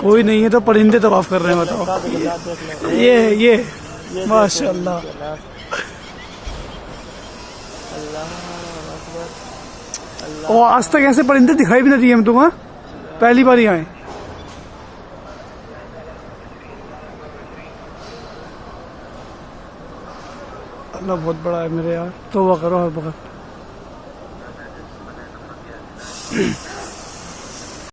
कोई नहीं है तो परिंदे तवाफ कर रहे हैं, बताओ। ये माशाल्लाह। और आज तक ऐसे परिंदे दिखाई भी नहीं दिए हम तो, पहली बार ही आए। अल्लाह बहुत बड़ा है मेरे यार, तौबा करो हर वक्त।